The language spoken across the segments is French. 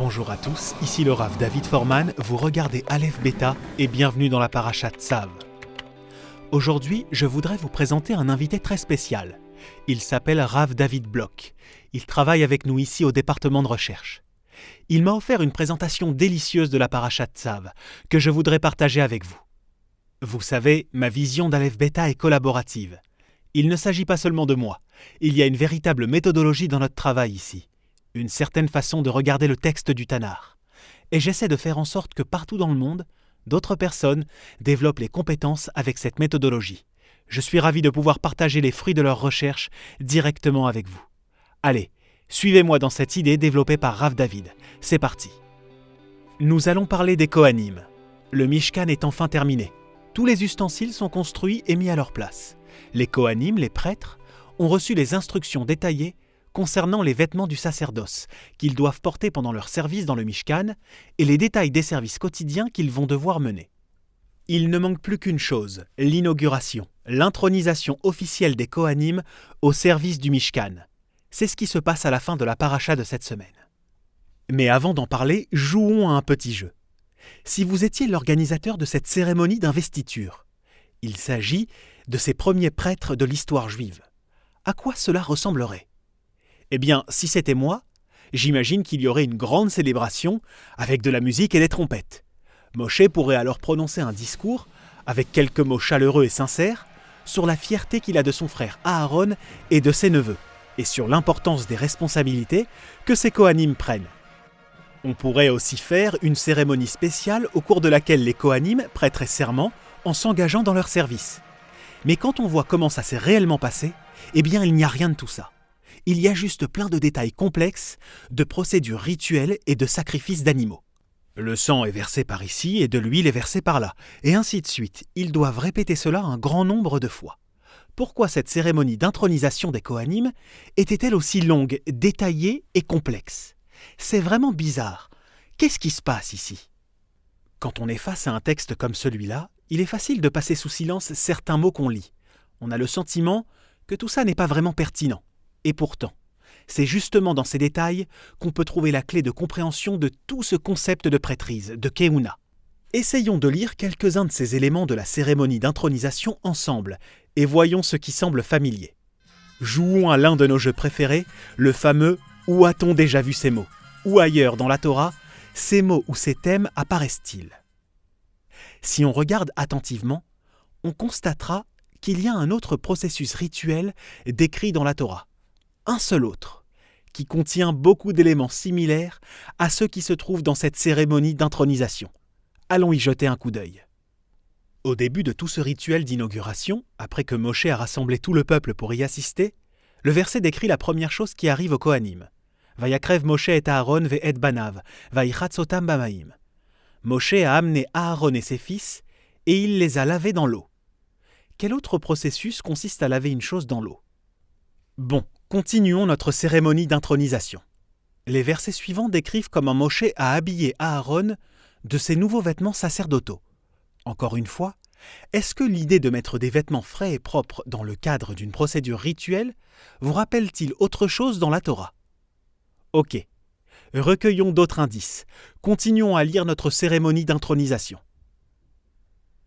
Bonjour à tous, ici le Rav David Forman, vous regardez Aleph Beta et bienvenue dans la Parashat Tzav. Aujourd'hui, je voudrais vous présenter un invité très spécial. Il s'appelle Rav David Bloch. Il travaille avec nous ici au département de recherche. Il m'a offert une présentation délicieuse de la Parashat Tzav que je voudrais partager avec vous. Vous savez, ma vision d'Aleph Beta est collaborative. Il ne s'agit pas seulement de moi, il y a une véritable méthodologie dans notre travail ici. Une certaine façon de regarder le texte du Tanakh. Et j'essaie de faire en sorte que partout dans le monde, d'autres personnes développent les compétences avec cette méthodologie. Je suis ravi de pouvoir partager les fruits de leurs recherches directement avec vous. Allez, suivez-moi dans cette idée développée par Rav David. C'est parti. Nous allons parler des Kohanim. Le Mishkan est enfin terminé. Tous les ustensiles sont construits et mis à leur place. Les Kohanim, les prêtres, ont reçu les instructions détaillées concernant les vêtements du sacerdoce qu'ils doivent porter pendant leur service dans le Mishkan et les détails des services quotidiens qu'ils vont devoir mener. Il ne manque plus qu'une chose, l'inauguration, l'intronisation officielle des Kohanim au service du Mishkan. C'est ce qui se passe à la fin de la paracha de cette semaine. Mais avant d'en parler, jouons à un petit jeu. Si vous étiez l'organisateur de cette cérémonie d'investiture, il s'agit de ces premiers prêtres de l'histoire juive. À quoi cela ressemblerait ? Eh bien, si c'était moi, j'imagine qu'il y aurait une grande célébration avec de la musique et des trompettes. Moshe pourrait alors prononcer un discours, avec quelques mots chaleureux et sincères, sur la fierté qu'il a de son frère Aaron et de ses neveux, et sur l'importance des responsabilités que ces Kohanim prennent. On pourrait aussi faire une cérémonie spéciale au cours de laquelle les Kohanim prêteraient serment en s'engageant dans leur service. Mais quand on voit comment ça s'est réellement passé, eh bien il n'y a rien de tout ça. Il y a juste plein de détails complexes, de procédures rituelles et de sacrifices d'animaux. Le sang est versé par ici et de l'huile est versée par là, et ainsi de suite. Ils doivent répéter cela un grand nombre de fois. Pourquoi cette cérémonie d'intronisation des Kohanim était-elle aussi longue, détaillée et complexe ? C'est vraiment bizarre. Qu'est-ce qui se passe ici ? Quand on est face à un texte comme celui-là, il est facile de passer sous silence certains mots qu'on lit. On a le sentiment que tout ça n'est pas vraiment pertinent. Et pourtant, c'est justement dans ces détails qu'on peut trouver la clé de compréhension de tout ce concept de prêtrise, de Keuna. Essayons de lire quelques-uns de ces éléments de la cérémonie d'intronisation ensemble, et voyons ce qui semble familier. Jouons à l'un de nos jeux préférés, le fameux « Où a-t-on déjà vu ces mots ?» Où ailleurs dans la Torah, ces mots ou ces thèmes apparaissent-ils ? Si on regarde attentivement, on constatera qu'il y a un autre processus rituel décrit dans la Torah. Un seul autre, qui contient beaucoup d'éléments similaires à ceux qui se trouvent dans cette cérémonie d'intronisation. Allons y jeter un coup d'œil. Au début de tout ce rituel d'inauguration, après que Moshe a rassemblé tout le peuple pour y assister, le verset décrit la première chose qui arrive aux Kohanim. Vayakrev Moshe et Aaron ve'et banav, vayichatzotam bamaim. Moshe a amené Aaron et ses fils, et il les a lavés dans l'eau. Quel autre processus consiste à laver une chose dans l'eau ? Bon, continuons notre cérémonie d'intronisation. Les versets suivants décrivent comment Moshe a habillé Aaron de ses nouveaux vêtements sacerdotaux. Encore une fois, est-ce que l'idée de mettre des vêtements frais et propres dans le cadre d'une procédure rituelle vous rappelle-t-il autre chose dans la Torah ? Ok, recueillons d'autres indices. Continuons à lire notre cérémonie d'intronisation.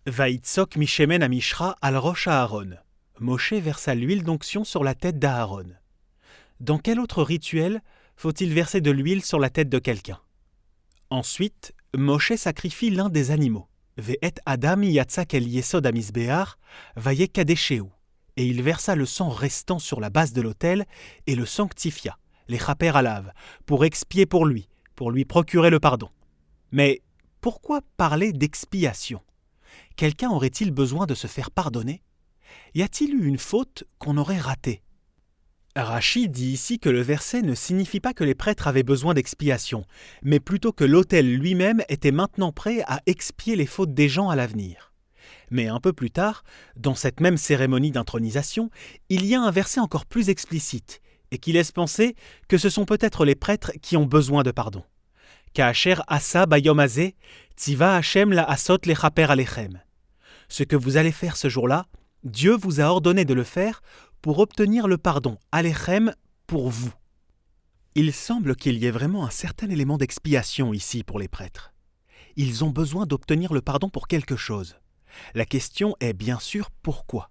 Vaïtsok mishemen amishra al rosh Aaron. Moshe versa l'huile d'onction sur la tête d'Aaron. Dans quel autre rituel faut-il verser de l'huile sur la tête de quelqu'un ? Ensuite, Moshe sacrifie l'un des animaux. Ve'et adam yatzak el yesod amizbeach vaye kadesheu. Et il versa le sang restant sur la base de l'autel et le sanctifia, les chaper alav, pour expier pour lui procurer le pardon. Mais pourquoi parler d'expiation ? Quelqu'un aurait-il besoin de se faire pardonner ? Y a-t-il eu une faute qu'on aurait ratée ? Rashi dit ici que le verset ne signifie pas que les prêtres avaient besoin d'expiation, mais plutôt que l'autel lui-même était maintenant prêt à expier les fautes des gens à l'avenir. Mais un peu plus tard, dans cette même cérémonie d'intronisation, il y a un verset encore plus explicite, et qui laisse penser que ce sont peut-être les prêtres qui ont besoin de pardon. Ka'asher asa bayom hazeh, tiva Hashem la asot lechaper alechem. Ce que vous allez faire ce jour-là, Dieu vous a ordonné de le faire pour obtenir le pardon, alechem, pour vous. Il semble qu'il y ait vraiment un certain élément d'expiation ici pour les prêtres. Ils ont besoin d'obtenir le pardon pour quelque chose. La question est bien sûr pourquoi.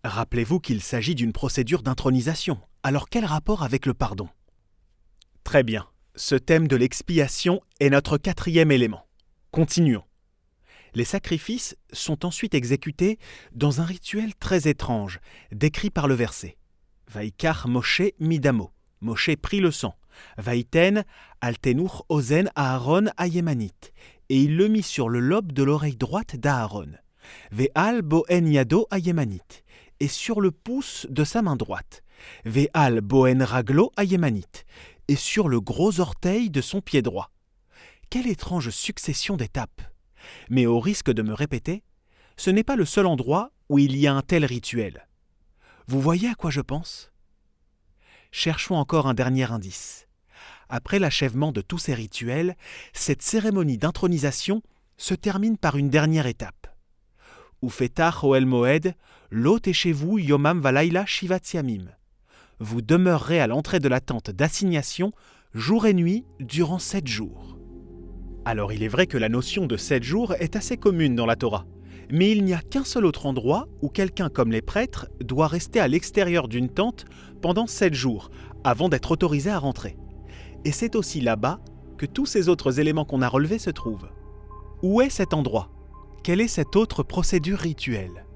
Rappelez-vous qu'il s'agit d'une procédure d'intronisation. Alors quel rapport avec le pardon? Très bien, ce thème de l'expiation est notre 4e élément. Continuons. Les sacrifices sont ensuite exécutés dans un rituel très étrange, décrit par le verset. Vaikar Moshe midamo. Moshe prit le sang. Vaïten altenur ozen Aaron ayemanit. Et il le mit sur le lobe de l'oreille droite d'Aaron. Ve'al bohen yado ayemanit. Et sur le pouce de sa main droite. Ve'al bohen raglo ayemanit. Et sur le gros orteil de son pied droit. Quelle étrange succession d'étapes! Mais au risque de me répéter, ce n'est pas le seul endroit où il y a un tel rituel. Vous voyez à quoi je pense? Cherchons encore un dernier indice. Après l'achèvement de tous ces rituels, cette cérémonie d'intronisation se termine par une dernière étape. Ufetach Oel Moed, lo chez-vous Yomam Valaila Shivat Yamim. Vous demeurerez à l'entrée de la tente d'assignation jour et nuit durant 7 jours. Alors il est vrai que la notion de 7 jours est assez commune dans la Torah, mais il n'y a qu'un seul autre endroit où quelqu'un comme les prêtres doit rester à l'extérieur d'une tente pendant 7 jours, avant d'être autorisé à rentrer. Et c'est aussi là-bas que tous ces autres éléments qu'on a relevés se trouvent. Où est cet endroit? Quelle est cette autre procédure rituelle?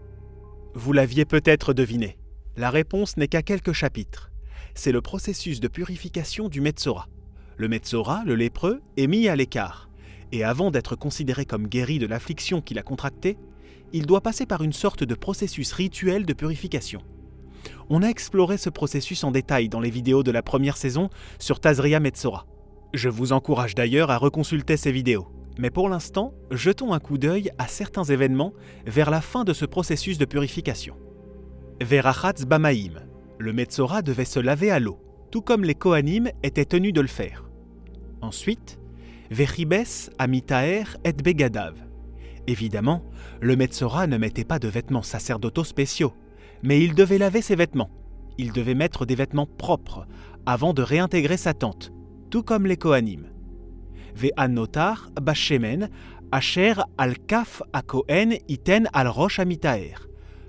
Vous l'aviez peut-être deviné. La réponse n'est qu'à quelques chapitres. C'est le processus de purification du Metzora. Le Metzora, le lépreux, est mis à l'écart. Et avant d'être considéré comme guéri de l'affliction qu'il a contractée, il doit passer par une sorte de processus rituel de purification. On a exploré ce processus en détail dans les vidéos de la première saison sur Tazria Metzora. Je vous encourage d'ailleurs à reconsulter ces vidéos. Mais pour l'instant, jetons un coup d'œil à certains événements vers la fin de ce processus de purification. Verachatz Bamaim. Le Metzora devait se laver à l'eau, tout comme les Kohanim étaient tenus de le faire. Ensuite, Vechibes Amitaer et Begadav. Évidemment, le Metzora ne mettait pas de vêtements sacerdotaux spéciaux, mais il devait laver ses vêtements. Il devait mettre des vêtements propres avant de réintégrer sa tente, tout comme les Kohanim. Ve'anotar Bashemen Asher al Kaf a Kohen iten al Rosh Amitaer.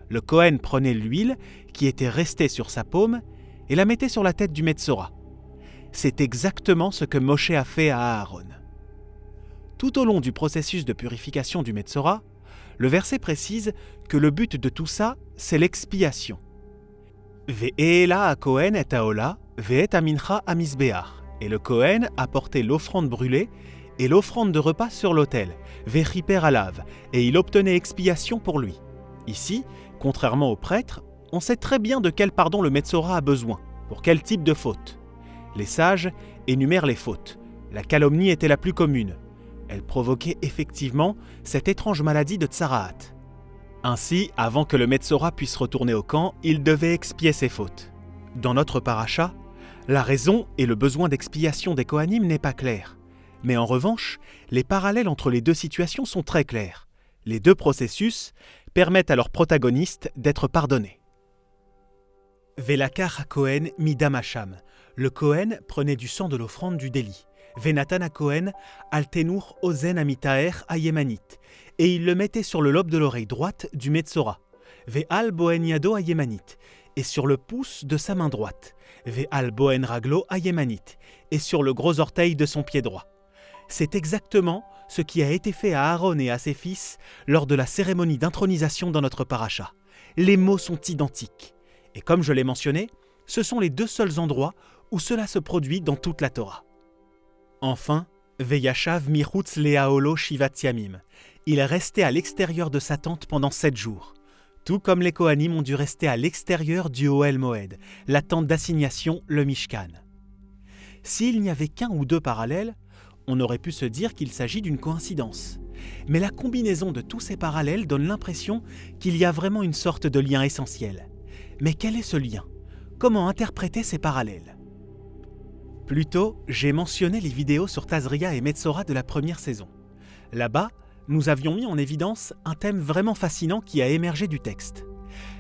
Le Kohen prenait l'huile qui était restée sur sa paume et la mettait sur la tête du Metzora. C'est exactement ce que Moshe a fait à Aaron. Tout au long du processus de purification du Metzora, le verset précise que le but de tout ça, c'est l'expiation. Ve'ela a Kohen et Aola, ve'et amincha amizbeach. Et le Kohen a porté l'offrande brûlée et l'offrande de repas sur l'autel, ve'chiper alav, et il obtenait expiation pour lui. Ici, contrairement aux prêtres, on sait très bien de quel pardon le Metzora a besoin, pour quel type de faute. Les sages énumèrent les fautes. La calomnie était la plus commune. Elle provoquait effectivement cette étrange maladie de Tsaraat. Ainsi, avant que le Metzora puisse retourner au camp, il devait expier ses fautes. Dans notre paracha, la raison et le besoin d'expiation des Kohanim n'est pas clair. Mais en revanche, les parallèles entre les deux situations sont très clairs. Les deux processus permettent à leurs protagonistes d'être pardonnés. Velakar ha-Kohen midam hacham. Le Kohen prenait du sang de l'offrande du délit. Venatan ha-Kohen altenur ozen amitaer ayemanit. Et il le mettait sur le lobe de l'oreille droite du Metzora. Ve'al bohen yado ayemanit. Et sur le pouce de sa main droite. Ve'al bohen raglo ayemanit. Et sur le gros orteil de son pied droit. C'est exactement ce qui a été fait à Aaron et à ses fils lors de la cérémonie d'intronisation dans notre paracha. Les mots sont identiques. Et comme je l'ai mentionné, ce sont les deux seuls endroits où cela se produit dans toute la Torah. Enfin, Veyashav michutz leaolo shivat yamim. Il restait à l'extérieur de sa tente pendant 7 jours. Tout comme les Kohanim ont dû rester à l'extérieur du Ohel Moed, la tente d'assignation, le Mishkan. S'il n'y avait qu'un ou deux parallèles, on aurait pu se dire qu'il s'agit d'une coïncidence. Mais la combinaison de tous ces parallèles donne l'impression qu'il y a vraiment une sorte de lien essentiel. Mais quel est ce lien? Comment interpréter ces parallèles? Plus tôt, j'ai mentionné les vidéos sur Tazria et Metzora de la première saison. Là-bas, nous avions mis en évidence un thème vraiment fascinant qui a émergé du texte.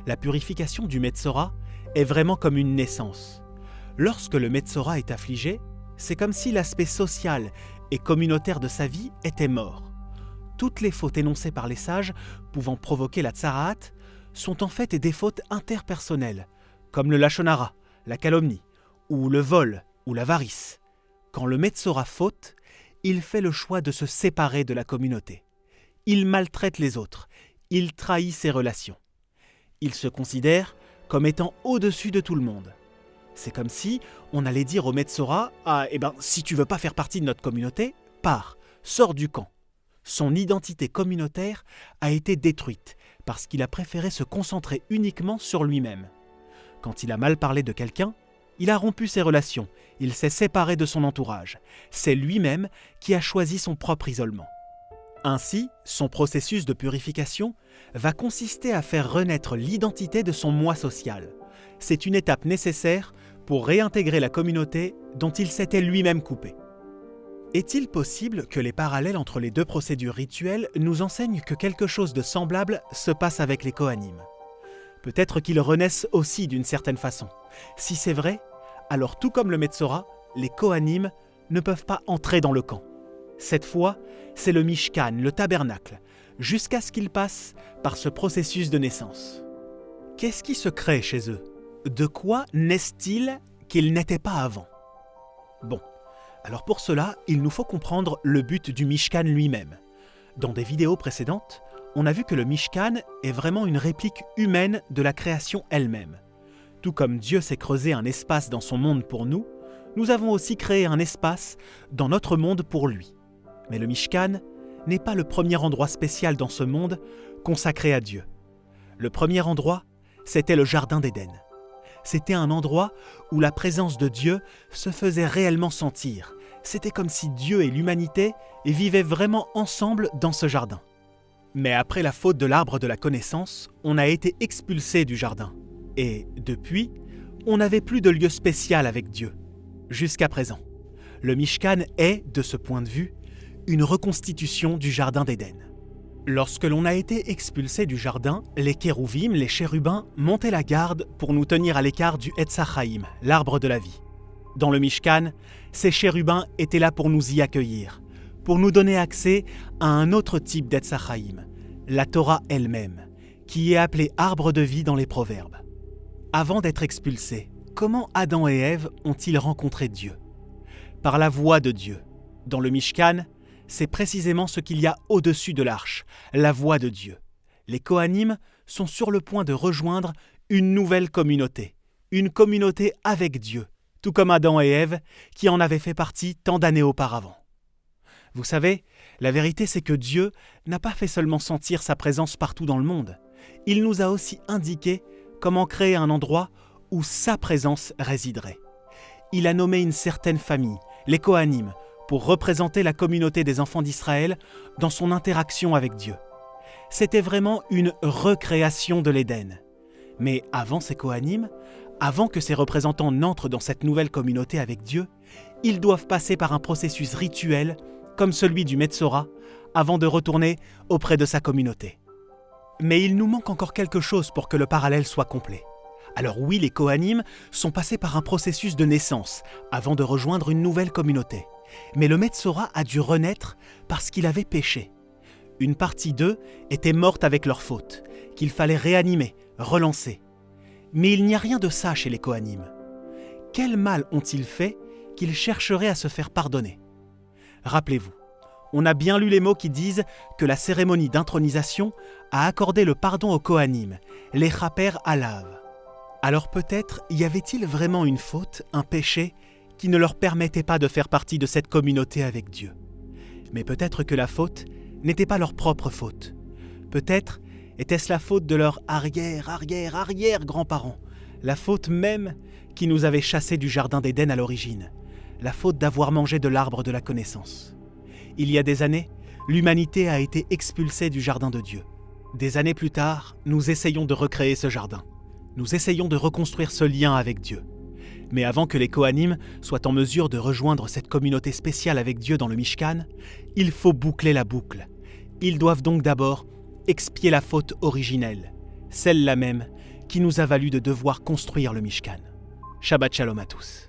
La purification du Metzora est vraiment comme une naissance. Lorsque le Metzora est affligé, c'est comme si l'aspect social et communautaire de sa vie était mort. Toutes les fautes énoncées par les sages pouvant provoquer la tsaraat sont en fait des fautes interpersonnelles, comme le lachon hara, la calomnie, ou le vol, ou l'avarice. Quand le Metzora faute, il fait le choix de se séparer de la communauté. Il maltraite les autres, il trahit ses relations. Il se considère comme étant au-dessus de tout le monde. C'est comme si on allait dire au Metzora « Ah, si tu veux pas faire partie de notre communauté, pars, sors du camp ». Son identité communautaire a été détruite parce qu'il a préféré se concentrer uniquement sur lui-même. Quand il a mal parlé de quelqu'un, il a rompu ses relations, il s'est séparé de son entourage. C'est lui-même qui a choisi son propre isolement. Ainsi, son processus de purification va consister à faire renaître l'identité de son moi social. C'est une étape nécessaire pour réintégrer la communauté dont il s'était lui-même coupé. Est-il possible que les parallèles entre les deux procédures rituelles nous enseignent que quelque chose de semblable se passe avec les Kohanim ? Peut-être qu'ils renaissent aussi d'une certaine façon. Si c'est vrai, alors tout comme le Metzora, les Kohanim ne peuvent pas entrer dans le camp. Cette fois, c'est le Mishkan, le tabernacle, jusqu'à ce qu'ils passent par ce processus de naissance. Qu'est-ce qui se crée chez eux ? De quoi naissent-ils qu'ils n'étaient pas avant ? Bon, alors pour cela, il nous faut comprendre le but du Mishkan lui-même. Dans des vidéos précédentes, on a vu que le Mishkan est vraiment une réplique humaine de la création elle-même. Tout comme Dieu s'est creusé un espace dans son monde pour nous, nous avons aussi créé un espace dans notre monde pour lui. Mais le Mishkan n'est pas le premier endroit spécial dans ce monde consacré à Dieu. Le premier endroit, c'était le Jardin d'Éden. C'était un endroit où la présence de Dieu se faisait réellement sentir. C'était comme si Dieu et l'humanité vivaient vraiment ensemble dans ce jardin. Mais après la faute de l'arbre de la connaissance, on a été expulsé du jardin. Et depuis, on n'avait plus de lieu spécial avec Dieu. Jusqu'à présent, le Mishkan est, de ce point de vue, une reconstitution du Jardin d'Éden. Lorsque l'on a été expulsé du jardin, les kérouvim, les chérubins, montaient la garde pour nous tenir à l'écart du Etz HaChaim, l'arbre de la vie. Dans le Mishkan, ces chérubins étaient là pour nous y accueillir, pour nous donner accès à un autre type d'Etz HaChaim, la Torah elle-même, qui est appelée arbre de vie dans les Proverbes. Avant d'être expulsés, comment Adam et Ève ont-ils rencontré Dieu ? Par la voix de Dieu. Dans le Mishkan, c'est précisément ce qu'il y a au-dessus de l'arche, la voix de Dieu. Les Kohanim sont sur le point de rejoindre une nouvelle communauté, une communauté avec Dieu, tout comme Adam et Ève qui en avaient fait partie tant d'années auparavant. Vous savez, la vérité c'est que Dieu n'a pas fait seulement sentir sa présence partout dans le monde, il nous a aussi indiqué comment créer un endroit où sa présence résiderait. Il a nommé une certaine famille, les Kohanim, pour représenter la communauté des enfants d'Israël dans son interaction avec Dieu. C'était vraiment une recréation de l'Éden. Mais avant ces Kohanim, avant que ces représentants n'entrent dans cette nouvelle communauté avec Dieu, ils doivent passer par un processus rituel comme celui du Metzora avant de retourner auprès de sa communauté. Mais il nous manque encore quelque chose pour que le parallèle soit complet. Alors oui, les Kohanim sont passés par un processus de naissance avant de rejoindre une nouvelle communauté. Mais le Metzora a dû renaître parce qu'il avait péché. Une partie d'eux était morte avec leur faute, qu'il fallait réanimer, relancer. Mais il n'y a rien de ça chez les Kohanim. Quel mal ont-ils fait qu'ils chercheraient à se faire pardonner ? Rappelez-vous, on a bien lu les mots qui disent que la cérémonie d'intronisation a accordé le pardon aux Kohanim, les chaper alav. Alors peut-être y avait-il vraiment une faute, un péché, qui ne leur permettait pas de faire partie de cette communauté avec Dieu. Mais peut-être que la faute n'était pas leur propre faute. Peut-être était-ce la faute de leurs arrière-grands-parents, la faute même qui nous avait chassés du Jardin d'Éden à l'origine, la faute d'avoir mangé de l'arbre de la connaissance. Il y a des années, l'humanité a été expulsée du Jardin de Dieu. Des années plus tard, nous essayons de recréer ce jardin. Nous essayons de reconstruire ce lien avec Dieu. Mais avant que les Kohanim soient en mesure de rejoindre cette communauté spéciale avec Dieu dans le Mishkan, il faut boucler la boucle. Ils doivent donc d'abord expier la faute originelle, celle-là même qui nous a valu de devoir construire le Mishkan. Shabbat Shalom à tous.